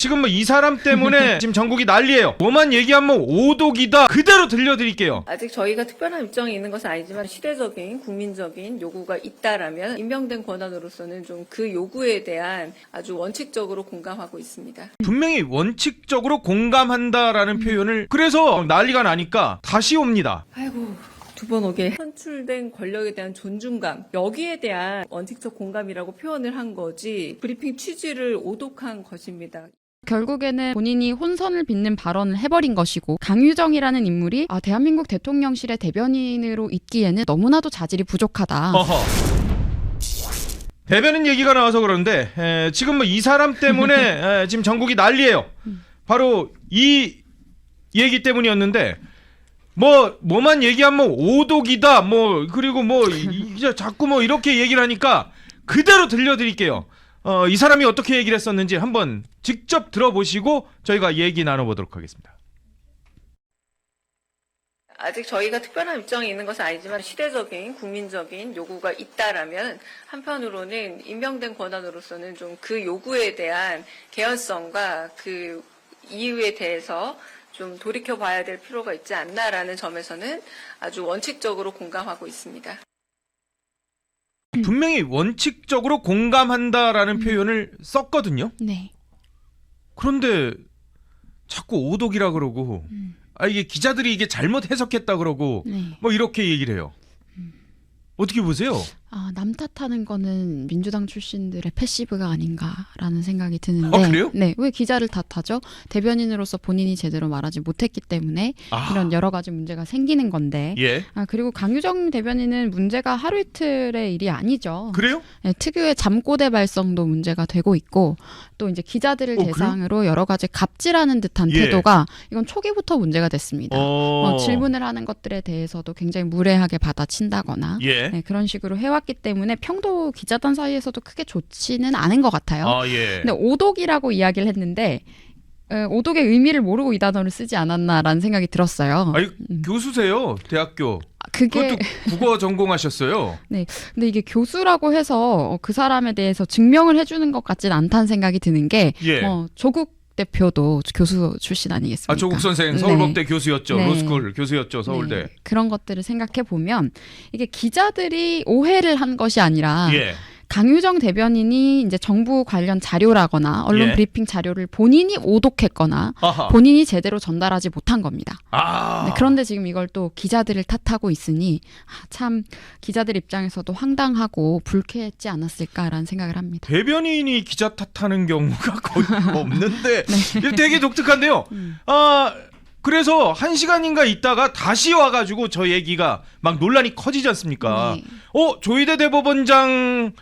지금 뭐 이 사람 때문에 지금 전국이 난리예요. 뭐만 얘기하면 오독이다. 그대로 들려드릴게요. 아직 저희가 특별한 입장이 있는 것은 아니지만 시대적인 국민적인 요구가 있다라면 임명된 권한으로서는 좀 그 요구에 대한 아주 원칙적으로 공감하고 있습니다. 분명히 원칙적으로 공감한다라는 표현을 그래서 난리가 나니까 다시 옵니다. 아이고. 두 번 오게 선출된 권력에 대한 존중감, 여기에 대한 원칙적 공감이라고 표현을 한 거지 브리핑 취지를 오독한 것입니다. 결국에는 본인이 혼선을 빚는 발언을 해버린 것이고, 강유정이라는 인물이 대한민국 대통령실의 대변인으로 있기에는 너무나도 자질이 부족하다. 어허. 대변인 얘기가 나와서 그러는데 지금 뭐 이 사람 때문에 지금 전국이 난리예요. 바로 이 얘기 때문이었는데 뭐만 얘기하면 오독이다. 그리고 이제 자꾸 이렇게 얘기를 하니까 그대로 들려드릴게요. 이 사람이 어떻게 얘기를 했었는지 한번 직접 들어보시고 저희가 얘기 나눠보도록 하겠습니다. 아직 저희가 특별한 입장이 있는 것은 아니지만 시대적인 국민적인 요구가 있다라면 한편으로는 임명된 권한으로서는 좀 그 요구에 대한 개연성과 그 이유에 대해서 좀 돌이켜봐야 될 필요가 있지 않나라는 점에서는 아주 원칙적으로 공감하고 있습니다. 분명히 원칙적으로 공감한다라는 표현을 썼거든요. 네. 그런데 자꾸 오독이라 그러고 이게 기자들이 이게 잘못 해석했다 그러고 네. 이렇게 얘기를 해요. 어떻게 보세요? 남 탓하는 거는 민주당 출신들의 패시브가 아닌가라는 생각이 드는데. 그래요? 네, 왜 기자를 탓하죠? 대변인으로서 본인이 제대로 말하지 못했기 때문에 이런 여러 가지 문제가 생기는 건데. 예. 그리고 강유정 대변인은 문제가 하루 이틀의 일이 아니죠. 그래요? 네, 특유의 잠꼬대 발성도 문제가 되고 있고, 또 이제 기자들을 대상으로 여러 가지 갑질하는 듯한 예. 태도가 이건 초기부터 문제가 됐습니다. 질문을 하는 것들에 대해서도 굉장히 무례하게 받아친다거나 예. 네, 그런 식으로 해왔기 때문에 평도 기자단 사이에서도 크게 좋지는 않은 것 같아요. 예. 근데 오독이라고 이야기를 했는데 오독의 의미를 모르고 이 단어를 쓰지 않았나라는 생각이 들었어요. 교수세요, 대학교. 그게 그것도 국어 전공하셨어요. 네, 근데 이게 교수라고 해서 그 사람에 대해서 증명을 해주는 것 같진 않다는 생각이 드는 게 예. 조국 대표도 교수 출신 아니겠습니까? 조국 선생 서울법대 네. 교수였죠. 네. 로스쿨 교수였죠, 서울대. 네, 그런 것들을 생각해 보면 이게 기자들이 오해를 한 것이 아니라 예. 강유정 대변인이 이제 정부 관련 자료라거나 언론 예. 브리핑 자료를 본인이 오독했거나 아하. 본인이 제대로 전달하지 못한 겁니다. 네, 그런데 지금 이걸 또 기자들을 탓하고 있으니 참 기자들 입장에서도 황당하고 불쾌했지 않았을까라는 생각을 합니다. 대변인이 기자 탓하는 경우가 거의 없는데 네. 이거 되게 독특한데요. 그래서 1시간인가 있다가 다시 와가지고 저 얘기가 막 논란이 커지지 않습니까? 네. 조희대 대법원장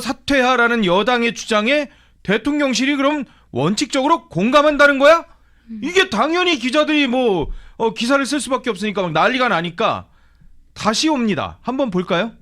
사퇴하라는 여당의 주장에 대통령실이 그럼 원칙적으로 공감한다는 거야? 이게 당연히 기자들이 기사를 쓸 수밖에 없으니까 막 난리가 나니까 다시 옵니다. 한번 볼까요?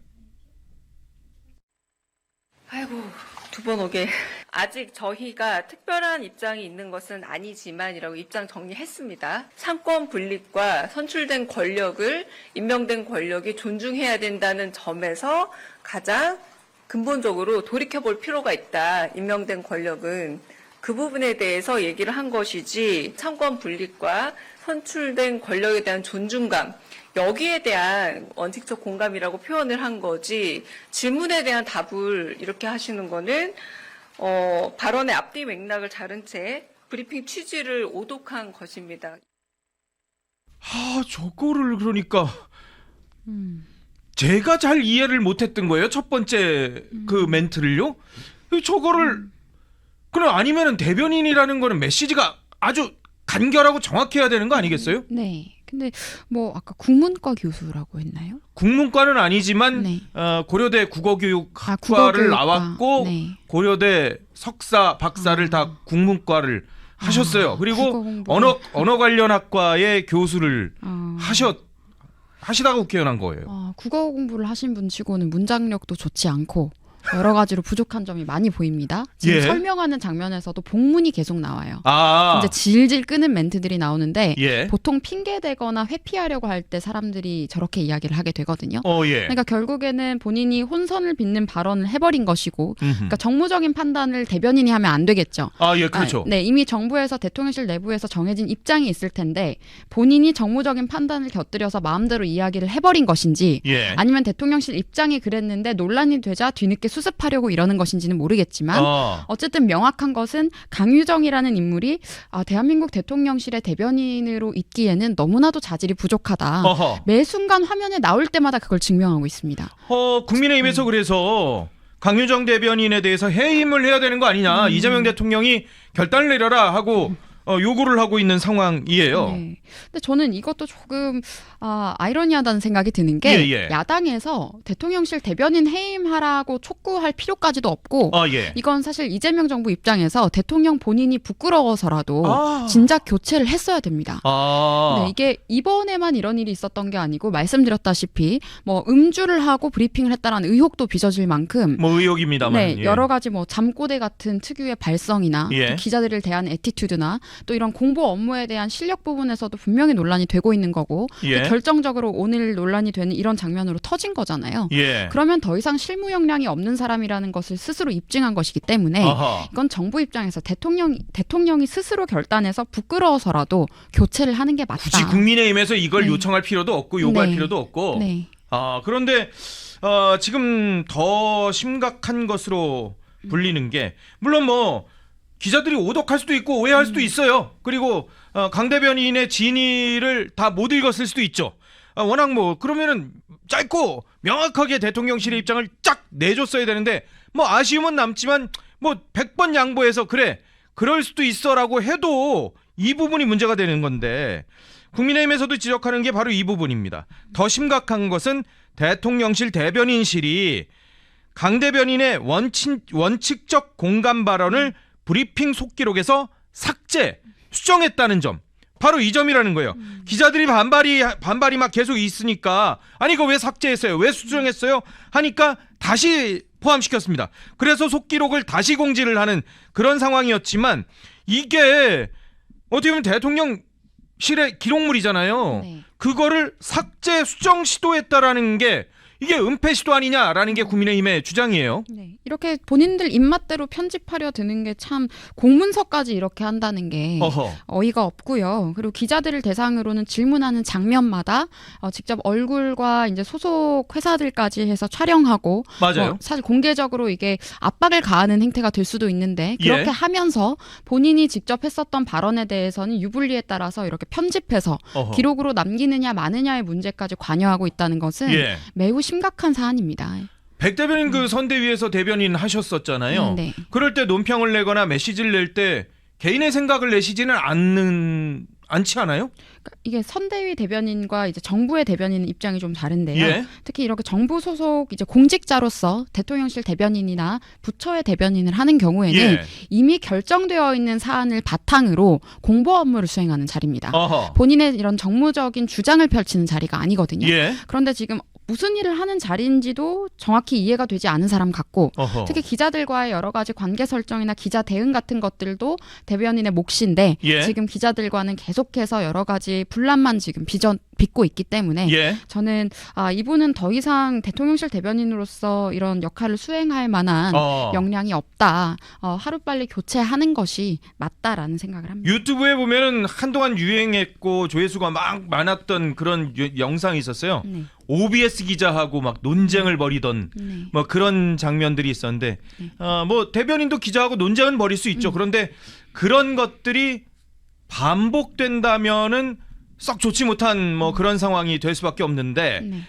아이고, 두 번 오게. 아직 저희가 특별한 입장이 있는 것은 아니지만이라고 입장 정리했습니다. 상권 분립과 선출된 권력을 임명된 권력이 존중해야 된다는 점에서 가장 근본적으로 돌이켜볼 필요가 있다. 임명된 권력은 그 부분에 대해서 얘기를 한 것이지 상권 분립과 선출된 권력에 대한 존중감, 여기에 대한 원칙적 공감이라고 표현을 한 거지 질문에 대한 답을 이렇게 하시는 거는 발언의 앞뒤 맥락을 자른 채 브리핑 취지를 오독한 것입니다. 저거를 그러니까 제가 잘 이해를 못했던 거예요. 첫 번째 그 멘트를요. 저거를 그럼 아니면은 대변인이라는 거는 메시지가 아주 간결하고 정확해야 되는 거 아니겠어요? 네. 근데 아까 국문과 교수라고 했나요? 국문과는 아니지만 네. 고려대 국어교육학과를 국어교육과. 나왔고 네. 고려대 석사, 박사를 다 국문과를 하셨어요. 그리고 국어 공부. 언어 관련 학과의 교수를 하시다가 국회의원 한 거예요. 국어 공부를 하신 분 치고는 문장력도 좋지 않고 여러 가지로 부족한 점이 많이 보입니다. 지금 예. 설명하는 장면에서도 복문이 계속 나와요. 아, 이제 질질 끄는 멘트들이 나오는데 예. 보통 핑계 대거나 회피하려고 할 때 사람들이 저렇게 이야기를 하게 되거든요. 예. 그러니까 결국에는 본인이 혼선을 빚는 발언을 해버린 것이고, 그러니까 정무적인 판단을 대변인이 하면 안 되겠죠. 예, 그렇죠. 네, 이미 정부에서 대통령실 내부에서 정해진 입장이 있을 텐데 본인이 정무적인 판단을 곁들여서 마음대로 이야기를 해버린 것인지, 예. 아니면 대통령실 입장이 그랬는데 논란이 되자 뒤늦게 수습하려고 이러는 것인지는 모르겠지만 어쨌든 명확한 것은 강유정이라는 인물이 대한민국 대통령실의 대변인으로 있기에는 너무나도 자질이 부족하다. 매 순간 화면에 나올 때마다 그걸 증명하고 있습니다. 국민의힘에서 그래서 강유정 대변인에 대해서 해임을 해야 되는 거 아니냐. 이재명 대통령이 결단을 내려라 하고 요구를 하고 있는 상황이에요. 네. 근데 저는 이것도 조금 아이러니하다는 생각이 드는 게 예. 야당에서 대통령실 대변인 해임하라고 촉구할 필요까지도 없고 예. 이건 사실 이재명 정부 입장에서 대통령 본인이 부끄러워서라도 진작 교체를 했어야 됩니다. 네, 이게 이번에만 이런 일이 있었던 게 아니고 말씀드렸다시피 뭐 음주를 하고 브리핑을 했다라는 의혹도 빚어질 만큼 뭐 의혹입니다만. 네, 예. 여러 가지 뭐 잠꼬대 같은 특유의 발성이나 예. 또 기자들을 대한 애티튜드나 또 이런 공보 업무에 대한 실력 부분에서도 분명히 논란이 되고 있는 거고 예. 결정적으로 오늘 논란이 되는 이런 장면으로 터진 거잖아요. 예. 그러면 더 이상 실무 역량이 없는 사람이라는 것을 스스로 입증한 것이기 때문에 이건 정부 입장에서 대통령이 스스로 결단해서 부끄러워서라도 교체를 하는 게 맞다. 굳이 국민의힘에서 이걸 네. 요청할 필요도 없고 요구할 네. 필요도 없고. 네. 그런데 지금 더 심각한 것으로 불리는 게 물론 뭐 기자들이 오독할 수도 있고 오해할 수도 있어요. 그리고 강 대변인의 진위를 다 못 읽었을 수도 있죠. 워낙 뭐 그러면은 짧고 명확하게 대통령실의 입장을 쫙 내줬어야 되는데 뭐 아쉬움은 남지만 뭐 100번 양보해서 그래 그럴 수도 있어라고 해도 이 부분이 문제가 되는 건데 국민의힘에서도 지적하는 게 바로 이 부분입니다. 더 심각한 것은 대통령실 대변인실이 강 대변인의 원칙적 공감 발언을 브리핑 속기록에서 삭제, 수정했다는 점. 바로 이 점이라는 거예요. 기자들이 반발이 막 계속 있으니까 아니 이거 왜 삭제했어요? 왜 수정했어요? 하니까 다시 포함시켰습니다. 그래서 속기록을 다시 공지를 하는 그런 상황이었지만 이게 어떻게 보면 대통령실의 기록물이잖아요. 네. 그거를 삭제, 수정 시도했다라는 게 이게 은폐 시도 아니냐라는 게 국민의힘의 주장이에요. 네. 이렇게 본인들 입맛대로 편집하려 드는 게 참 공문서까지 이렇게 한다는 게 어이가 없고요. 그리고 기자들을 대상으로는 질문하는 장면마다 직접 얼굴과 이제 소속 회사들까지 해서 촬영하고 맞아요. 사실 공개적으로 이게 압박을 가하는 행태가 될 수도 있는데 그렇게 예. 하면서 본인이 직접 했었던 발언에 대해서는 유불리에 따라서 이렇게 편집해서 기록으로 남기느냐 마느냐의 문제까지 관여하고 있다는 것은 예. 매우 심각한 사안입니다. 백 대변인 그 선대위에서 대변인 하셨었잖아요. 네. 그럴 때 논평을 내거나 메시지를 낼 때 개인의 생각을 내시지는 않지 않아요? 그러니까 이게 선대위 대변인과 이제 정부의 대변인 입장이 좀 다른데요. 예. 특히 이렇게 정부 소속 이제 공직자로서 대통령실 대변인이나 부처의 대변인을 하는 경우에는 예. 이미 결정되어 있는 사안을 바탕으로 공보 업무를 수행하는 자리입니다. 본인의 이런 정무적인 주장을 펼치는 자리가 아니거든요. 예. 그런데 지금 무슨 일을 하는 자리인지도 정확히 이해가 되지 않은 사람 같고 특히 기자들과의 여러 가지 관계 설정이나 기자 대응 같은 것들도 대변인의 몫인데 예. 지금 기자들과는 계속해서 여러 가지 분란만 지금 빚고 있기 때문에 예. 저는 이분은 더 이상 대통령실 대변인으로서 이런 역할을 수행할 만한 역량이 없다. 하루빨리 교체하는 것이 맞다라는 생각을 합니다. 유튜브에 보면은 한동안 유행했고 조회수가 막 많았던 그런 영상이 있었어요. 네. OBS 기자하고 막 논쟁을 벌이던 네. 뭐 그런 장면들이 있었는데 네. 뭐 대변인도 기자하고 논쟁은 벌일 수 있죠. 그런데 그런 것들이 반복된다면은 썩 좋지 못한 뭐 그런 상황이 될 수밖에 없는데 네.